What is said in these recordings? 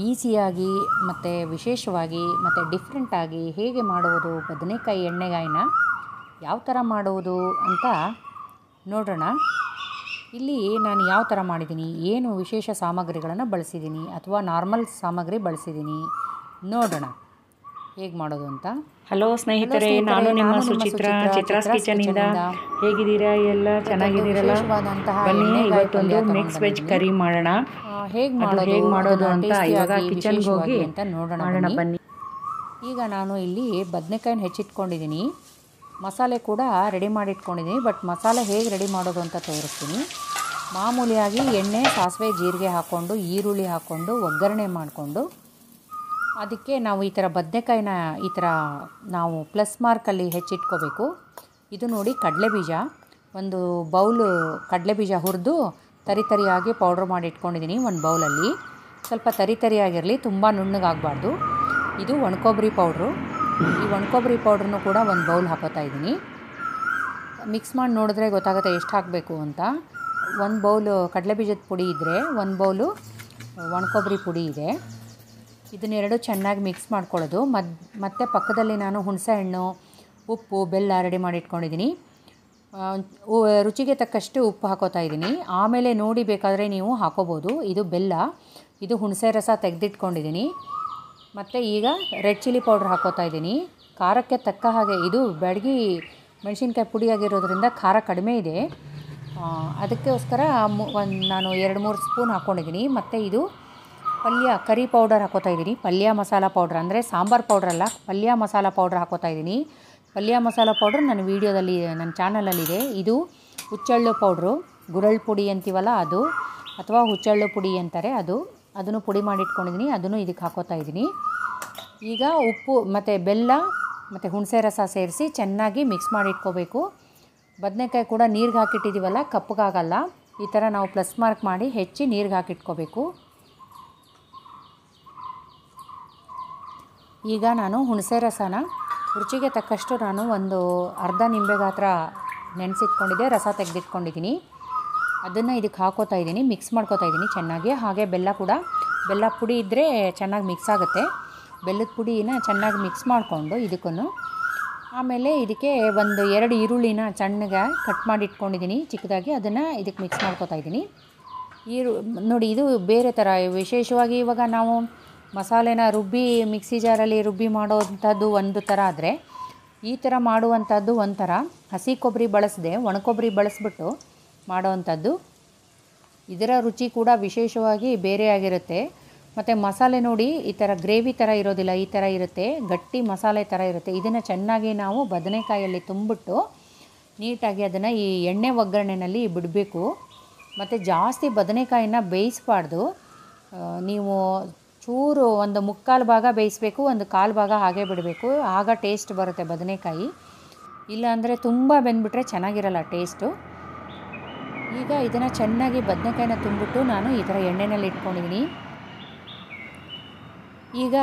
ಈಸಿಯಾಗಿ ಮತ್ತು ವಿಶೇಷವಾಗಿ ಮತ್ತು ಡಿಫ್ರೆಂಟಾಗಿ ಹೇಗೆ ಮಾಡುವುದು ಬದನೆಕಾಯಿ ಎಣ್ಣೆಗಾಯಿನ ಯಾವ ಥರ ಮಾಡುವುದು ಅಂತ ನೋಡೋಣ. ಇಲ್ಲಿ ನಾನು ಯಾವ ಥರ ಮಾಡಿದ್ದೀನಿ, ಏನು ವಿಶೇಷ ಸಾಮಗ್ರಿಗಳನ್ನು ಬಳಸಿದ್ದೀನಿ ಅಥವಾ ನಾರ್ಮಲ್ ಸಾಮಗ್ರಿ ಬಳಸಿದ್ದೀನಿ ನೋಡೋಣ ಹೇಗೆ ಮಾಡೋದು ಅಂತ. ಹಲೋ ಸ್ನೇಹಿತರೆ, ನಾನು ನಿಮ್ಮ ಸುಚಿತ್ರಾ, ಚಿತ್ರಾಸ್ ಕಿಚನಿಂದ. ಹೇಗಿದ್ದೀರಾ? ಎಲ್ಲ ಚೆನ್ನಾಗಿದ್ದೀರಲ್ಲ? ಬನ್ನಿ, ಇವತ್ತೊಂದು ಮಿಕ್ಸ್ ವೆಜ್ ಕರಿ ಮಾಡೋಣ. ಹೇಗೆ ಮಾಡೋದು ಅಂತ ಇವಾಗ ಕಿಚನ್ಗೆ ಹೋಗಿ ಅಂತ ನೋಡೋಣ ಬನ್ನಿ. ಈಗ ನಾನು ಇಲ್ಲಿ ಬದನೆಕಾಯಿನ ಹೆಚ್ಚಿಟ್ಕೊಂಡಿದ್ದೀನಿ, ಮಸಾಲೆ ಕೂಡ ರೆಡಿ ಮಾಡಿಟ್ಕೊಂಡಿದ್ದೀನಿ. ಬಟ್ ಮಸಾಲೆ ಹೇಗೆ ರೆಡಿ ಮಾಡೋದು ಅಂತ ತೋರಿಸ್ತೀನಿ. ಮಾಮೂಲಿಯಾಗಿ ಎಣ್ಣೆ, ಸಾಸಿವೆ, ಜೀರಿಗೆ ಹಾಕ್ಕೊಂಡು ಈರುಳ್ಳಿ ಹಾಕ್ಕೊಂಡು ಒಗ್ಗರಣೆ ಮಾಡಿಕೊಂಡು ಅದಕ್ಕೆ ನಾವು ಈ ಥರ ಬದನೆಕಾಯಿನ ಈ ಥರ ನಾವು ಪ್ಲಸ್ ಮಾರ್ಕಲ್ಲಿ ಹೆಚ್ಚಿಟ್ಕೋಬೇಕು. ಇದು ನೋಡಿ ಕಡಲೆಬೀಜ, ಒಂದು ಬೌಲು ಕಡಲೆಬೀಜ ಹುರಿದು ತರಿಯಾಗಿ ಪೌಡ್ರ್ ಮಾಡಿ ಇಟ್ಕೊಂಡಿದ್ದೀನಿ ಒಂದು ಬೌಲಲ್ಲಿ. ಸ್ವಲ್ಪ ತರಿಯಾಗಿರಲಿ, ತುಂಬ ನುಣ್ಣಗಾಗಬಾರ್ದು. ಇದು ಒಣಕೊಬ್ಬರಿ ಪೌಡ್ರು. ಈ ಒಣಕೊಬ್ಬರಿ ಪೌಡ್ರನ್ನು ಕೂಡ ಒಂದು ಬೌಲ್ ಹಾಕೋತಾ ಇದ್ದೀನಿ. ಮಿಕ್ಸ್ ಮಾಡಿ ನೋಡಿದ್ರೆ ಗೊತ್ತಾಗುತ್ತೆ ಎಷ್ಟು ಹಾಕಬೇಕು ಅಂತ. ಒಂದು ಬೌಲು ಕಡಲೆಬೀಜದ ಪುಡಿ ಇದ್ದರೆ ಒಂದು ಬೌಲು ಒಣಕೊಬ್ಬರಿ ಪುಡಿ ಇದೆ. ಇದನ್ನೆರಡು ಚೆನ್ನಾಗಿ ಮಿಕ್ಸ್ ಮಾಡ್ಕೊಳ್ಳೋದು. ಮತ್ತು ಪಕ್ಕದಲ್ಲಿ ನಾನು ಹುಣಸೆ ಹಣ್ಣು, ಉಪ್ಪು, ಬೆಲ್ಲ ರೆಡಿ ಮಾಡಿ ಇಟ್ಕೊಂಡಿದ್ದೀನಿ. ರುಚಿಗೆ ತಕ್ಕಷ್ಟು ಉಪ್ಪು ಹಾಕೋತಾ ಇದ್ದೀನಿ. ಆಮೇಲೆ ನೋಡಿ ಬೇಕಾದರೆ ನೀವು ಹಾಕೋಬೋದು. ಇದು ಬೆಲ್ಲ, ಇದು ಹುಣಸೆ ರಸ ತೆಗೆದಿಟ್ಕೊಂಡಿದ್ದೀನಿ. ಮತ್ತು ಈಗ ರೆಡ್ ಚಿಲ್ಲಿ ಪೌಡ್ರ್ ಹಾಕೋತಾ ಇದ್ದೀನಿ. ಖಾರಕ್ಕೆ ತಕ್ಕ ಹಾಗೆ, ಇದು ಬ್ಯಾಡಗಿ ಮೆಣಸಿನ್ಕಾಯಿ ಪುಡಿ ಆಗಿರೋದ್ರಿಂದ ಖಾರ ಕಡಿಮೆ ಇದೆ, ಅದಕ್ಕೋಸ್ಕರ ನಾನು 2-3 ಸ್ಪೂನ್ ಹಾಕ್ಕೊಂಡಿದ್ದೀನಿ. ಮತ್ತು ಇದು ಪಲ್ಯ ಕರಿ ಪೌಡರ್ ಹಾಕೋತಾ ಇದ್ದೀನಿ. ಪಲ್ಯ ಮಸಾಲ ಪೌಡ್ರ್ ಅಂದರೆ ಸಾಂಬಾರು ಪೌಡ್ರಲ್ಲ, ಪಲ್ಯ ಮಸಾಲ ಪೌಡ್ರ್ ಹಾಕೋತಾ ಇದ್ದೀನಿ. ಪಲ್ಯ ಮಸಾಲ ಪೌಡ್ರ್ ನನ್ನ ವೀಡಿಯೋದಲ್ಲಿ, ನನ್ನ ಚಾನಲಲ್ಲಿದೆ. ಇದು ಹುಚ್ಚೆಳ್ಳು ಪೌಡ್ರು, ಗುರಳ್ ಪುಡಿ ಅಂತೀವಲ್ಲ ಅದು, ಅಥವಾ ಹುಚ್ಚೆಳ್ಳು ಪುಡಿ ಅಂತಾರೆ ಅದು, ಅದನ್ನು ಪುಡಿ ಮಾಡಿಟ್ಕೊಂಡಿದ್ದೀನಿ. ಅದನ್ನು ಇದಕ್ಕೆ ಹಾಕೋತಾ ಇದ್ದೀನಿ. ಈಗ ಉಪ್ಪು ಮತ್ತು ಬೆಲ್ಲ ಮತ್ತು ಹುಣಸೆ ರಸ ಸೇರಿಸಿ ಚೆನ್ನಾಗಿ ಮಿಕ್ಸ್ ಮಾಡಿಟ್ಕೋಬೇಕು. ಬದನೆಕಾಯಿ ಕೂಡ ನೀರಿಗೆ ಹಾಕಿಟ್ಟಿದ್ದೀವಲ್ಲ, ಕಪ್ಪಗಾಗಲ್ಲ. ಈ ಥರ ನಾವು ಪ್ಲಸ್ ಮಾರ್ಕ್ ಮಾಡಿ ಹೆಚ್ಚಿ ನೀರಿಗೆ ಹಾಕಿಟ್ಕೋಬೇಕು. ಈಗ ನಾನು ಹುಣಸೆ ರಸನ ರುಚಿಗೆ ತಕ್ಕಷ್ಟು ನಾನು ಒಂದು ಅರ್ಧ ನಿಂಬೆ ಗಾತ್ರ ನೆನೆಸಿಟ್ಕೊಂಡಿದ್ದೆ, ರಸ ತೆಗೆದಿಟ್ಕೊಂಡಿದ್ದೀನಿ. ಅದನ್ನು ಇದಕ್ಕೆ ಹಾಕೋತಾ ಇದ್ದೀನಿ, ಮಿಕ್ಸ್ ಮಾಡ್ಕೋತಾ ಇದ್ದೀನಿ ಚೆನ್ನಾಗಿ. ಹಾಗೆ ಬೆಲ್ಲ ಕೂಡ, ಬೆಲ್ಲ ಪುಡಿ ಇದ್ದರೆ ಚೆನ್ನಾಗಿ ಮಿಕ್ಸ್ ಆಗುತ್ತೆ. ಬೆಲ್ಲದ ಪುಡಿನ ಚೆನ್ನಾಗಿ ಮಿಕ್ಸ್ ಮಾಡಿಕೊಂಡು ಇದಕ್ಕೂ ಆಮೇಲೆ ಇದಕ್ಕೆ 1-2 ಈರುಳ್ಳಿನ ಸಣ್ಣಗೆ ಕಟ್ ಮಾಡಿ ಇಟ್ಕೊಂಡಿದ್ದೀನಿ ಚಿಕ್ಕದಾಗಿ, ಅದನ್ನು ಇದಕ್ಕೆ ಮಿಕ್ಸ್ ಮಾಡ್ಕೋತಾ ಇದ್ದೀನಿ. ನೋಡಿ, ಇದು ಬೇರೆ ಥರ. ವಿಶೇಷವಾಗಿ ಇವಾಗ ನಾವು ಮಸಾಲೆನ ರುಬ್ಬಿ ಮಿಕ್ಸಿ ಜಾರಲ್ಲಿ ರುಬ್ಬಿ ಮಾಡೋವಂಥದ್ದು ಒಂದು ಥರ ಆದರೆ, ಈ ಥರ ಮಾಡುವಂಥದ್ದು ಒಂಥರ. ಹಸಿ ಕೊಬ್ಬರಿ ಬಳಸದೆ ಒಣಕೊಬ್ಬರಿ ಬಳಸಿಬಿಟ್ಟು ಮಾಡೋವಂಥದ್ದು. ಇದರ ರುಚಿ ಕೂಡ ವಿಶೇಷವಾಗಿ ಬೇರೆಯಾಗಿರುತ್ತೆ. ಮತ್ತು ಮಸಾಲೆ ನೋಡಿ, ಈ ಥರ ಗ್ರೇವಿ ಥರ ಇರೋದಿಲ್ಲ, ಈ ಥರ ಇರುತ್ತೆ, ಗಟ್ಟಿ ಮಸಾಲೆ ಥರ ಇರುತ್ತೆ. ಇದನ್ನು ಚೆನ್ನಾಗಿ ನಾವು ಬದನೆಕಾಯಲ್ಲಿ ತುಂಬಿಟ್ಟು ನೀಟಾಗಿ ಅದನ್ನು ಈ ಎಣ್ಣೆ ಒಗ್ಗರಣೆಯಲ್ಲಿ ಬಿಡಬೇಕು. ಮತ್ತು ಜಾಸ್ತಿ ಬದನೆಕಾಯಿನ ಬೇಯಿಸಬಾರ್ದು. ನೀವು ಚೂರು ಒಂದು 3/4 ಭಾಗ ಬೇಯಿಸಬೇಕು, 1/4 ಭಾಗ ಹಾಗೆ ಬಿಡಬೇಕು. ಆಗ ಟೇಸ್ಟ್ ಬರುತ್ತೆ ಬದನೆಕಾಯಿ. ಇಲ್ಲಾಂದರೆ ತುಂಬ ಬೆಂದ್ಬಿಟ್ರೆ ಚೆನ್ನಾಗಿರಲ್ಲ ಟೇಸ್ಟು. ಈಗ ಇದನ್ನು ಚೆನ್ನಾಗಿ ಬದನೆಕಾಯಿನ ತುಂಬಿಟ್ಟು ನಾನು ಈ ಥರ ಎಣ್ಣೆಯಲ್ಲಿ ಇಟ್ಕೊಂಡಿದ್ದೀನಿ. ಈಗ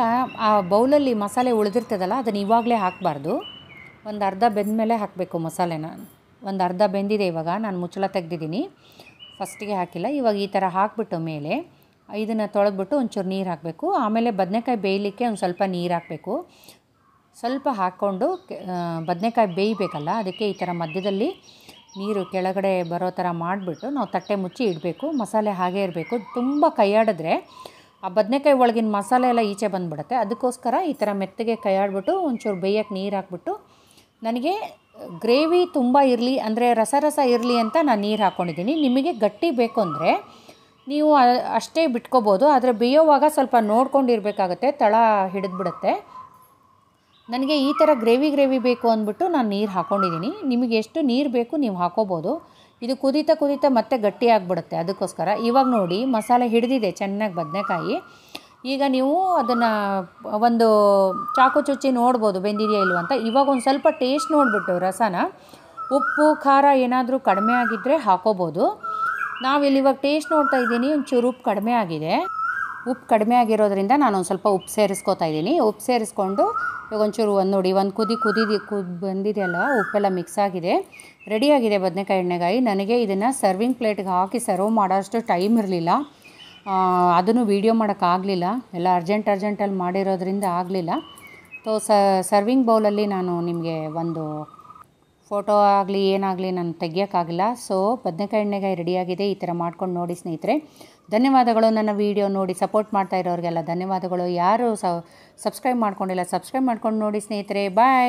ಆ ಬೌಲಲ್ಲಿ ಮಸಾಲೆ ಉಳಿದಿರ್ತದಲ್ಲ, ಅದನ್ನು ಇವಾಗಲೇ ಹಾಕಬಾರ್ದು. ಒಂದು ಅರ್ಧ ಬೆಂದ ಮೇಲೆ ಹಾಕಬೇಕು ಮಸಾಲೆನ. ಒಂದು ಅರ್ಧ ಬೆಂದಿದೆ, ಇವಾಗ ನಾನು ಮುಚ್ಚಳ ತೆಗೆದಿದ್ದೀನಿ, ಫಸ್ಟಿಗೆ ಹಾಕಿಲ್ಲ. ಇವಾಗ ಈ ಥರ ಹಾಕಿಬಿಟ್ಟು ಮೇಲೆ ಇದನ್ನು ತೊಳೆದ್ಬಿಟ್ಟು ಒಂಚೂರು ನೀರು ಹಾಕಬೇಕು. ಆಮೇಲೆ ಬದನೆಕಾಯಿ ಬೇಯಲಿಕ್ಕೆ ಒಂದು ಸ್ವಲ್ಪ ನೀರು ಹಾಕಬೇಕು. ಸ್ವಲ್ಪ ಹಾಕ್ಕೊಂಡು ಬದನೆಕಾಯಿ ಬೇಯಬೇಕಲ್ಲ, ಅದಕ್ಕೆ ಈ ಥರ ಮಧ್ಯದಲ್ಲಿ ನೀರು ಕೆಳಗಡೆ ಬರೋ ಥರ ಮಾಡಿಬಿಟ್ಟು ನಾವು ತಟ್ಟೆ ಮುಚ್ಚಿ ಇಡಬೇಕು. ಮಸಾಲೆ ಹಾಗೇ ಇರಬೇಕು. ತುಂಬ ಕೈಯಾಡಿದ್ರೆ ಆ ಬದನೆಕಾಯಿ ಒಳಗಿನ ಮಸಾಲೆ ಎಲ್ಲ ಈಚೆ ಬಂದುಬಿಡುತ್ತೆ. ಅದಕ್ಕೋಸ್ಕರ ಈ ಥರ ಮೆತ್ತಗೆ ಕೈಯಾಡಿಬಿಟ್ಟು ಒಂಚೂರು ಬೇಯಕ್ಕೆ ನೀರು ಹಾಕ್ಬಿಟ್ಟು, ನನಗೆ ಗ್ರೇವಿ ತುಂಬ ಇರಲಿ ಅಂದರೆ ರಸ ಇರಲಿ ಅಂತ ನಾನು ನೀರು ಹಾಕ್ಕೊಂಡಿದ್ದೀನಿ. ನಿಮಗೆ ಗಟ್ಟಿ ಬೇಕು ಅಂದರೆ ನೀವು ಅಷ್ಟೇ ಬಿಟ್ಕೋಬೋದು. ಆದರೆ ಬೇಯೋವಾಗ ಸ್ವಲ್ಪ ನೋಡ್ಕೊಂಡಿರಬೇಕಾಗತ್ತೆ, ತಳ ಹಿಡಿದ್ಬಿಡುತ್ತೆ. ನನಗೆ ಈ ಥರ ಗ್ರೇವಿ ಬೇಕು ಅಂದ್ಬಿಟ್ಟು ನಾನು ನೀರು ಹಾಕ್ಕೊಂಡಿದ್ದೀನಿ. ನಿಮಗೆ ಎಷ್ಟು ನೀರು ಬೇಕು ನೀವು ಹಾಕೋಬೋದು. ಇದು ಕುದೀತಾ ಮತ್ತೆ ಗಟ್ಟಿ ಆಗಿಬಿಡುತ್ತೆ, ಅದಕ್ಕೋಸ್ಕರ. ಇವಾಗ ನೋಡಿ, ಮಸಾಲೆ ಹಿಡಿದಿದೆ ಚೆನ್ನಾಗಿ ಬದನೆಕಾಯಿ. ಈಗ ನೀವು ಅದನ್ನು ಒಂದು ಚಾಕು ಚುಚ್ಚಿ ನೋಡ್ಬೋದು ಬೆಂದಿದೆಯಾ ಇಲ್ವ ಅಂತ. ಇವಾಗ ಒಂದು ಸ್ವಲ್ಪ ಟೇಸ್ಟ್ ನೋಡಿಬಿಟ್ಟು ರಸನ, ಉಪ್ಪು ಖಾರ ಏನಾದರೂ ಕಡಿಮೆ ಆಗಿದ್ದರೆ ಹಾಕೋಬೋದು. ನಾವಿಲ್ಲಿ ಇವಾಗ ಟೇಸ್ಟ್ ನೋಡ್ತಾ ಇದ್ದೀನಿ, ಒಂಚೂರು ಉಪ್ಪು ಕಡಿಮೆ ಆಗಿದೆ. ಉಪ್ಪು ಕಡಿಮೆ ಆಗಿರೋದ್ರಿಂದ ನಾನು ಒಂದು ಸ್ವಲ್ಪ ಉಪ್ಪು ಸೇರಿಸ್ಕೋತಾ ಇದ್ದೀನಿ. ಉಪ್ಪು ಸೇರಿಸ್ಕೊಂಡು ಇವಾಗ ಒಂಚೂರು ನೋಡಿ, ಒಂದು ಕುದಿ ಬಂದಿದೆಯಲ್ಲ, ಉಪ್ಪೆಲ್ಲ ಮಿಕ್ಸ್ ಆಗಿದೆ, ರೆಡಿಯಾಗಿದೆ ಬದನೆಕಾಯಿ ಎಣ್ಣೆಗಾಯಿ. ನನಗೆ ಇದನ್ನು ಸರ್ವಿಂಗ್ ಪ್ಲೇಟ್ಗೆ ಹಾಕಿ ಸರ್ವ್ ಮಾಡೋಷ್ಟು ಟೈಮ್ ಇರಲಿಲ್ಲ. ಅದನ್ನು ವೀಡಿಯೋ ಮಾಡೋಕ್ಕಾಗಲಿಲ್ಲ, ಎಲ್ಲ ಅರ್ಜೆಂಟಲ್ಲಿ ಮಾಡಿರೋದ್ರಿಂದ ಆಗಲಿಲ್ಲ. ಸರ್ವಿಂಗ್ ಬೌಲಲ್ಲಿ ನಾನು ನಿಮಗೆ ಒಂದು ಫೋಟೋ ಆಗಲಿ ಏನಾಗಲಿ ನಾನು ತೆಗಿಯೋಕ್ಕಾಗಿಲ್ಲ. ಬದನೆಕಾಯಿ ಎಣ್ಣೆಗಾಯಿ ರೆಡಿಯಾಗಿದೆ. ಈ ಥರ ಮಾಡ್ಕೊಂಡು ನೋಡಿ ಸ್ನೇಹಿತರೆ. ಧನ್ಯವಾದಗಳು. ನನ್ನ ವೀಡಿಯೋ ನೋಡಿ ಸಪೋರ್ಟ್ ಮಾಡ್ತಾ ಇರೋರಿಗೆಲ್ಲ ಧನ್ಯವಾದಗಳು. ಯಾರು ಸಬ್ಸ್ಕ್ರೈಬ್ ಮಾಡ್ಕೊಂಡಿಲ್ಲ ಸಬ್ಸ್ಕ್ರೈಬ್ ಮಾಡ್ಕೊಂಡು ನೋಡಿ ಸ್ನೇಹಿತರೆ. ಬಾಯ್.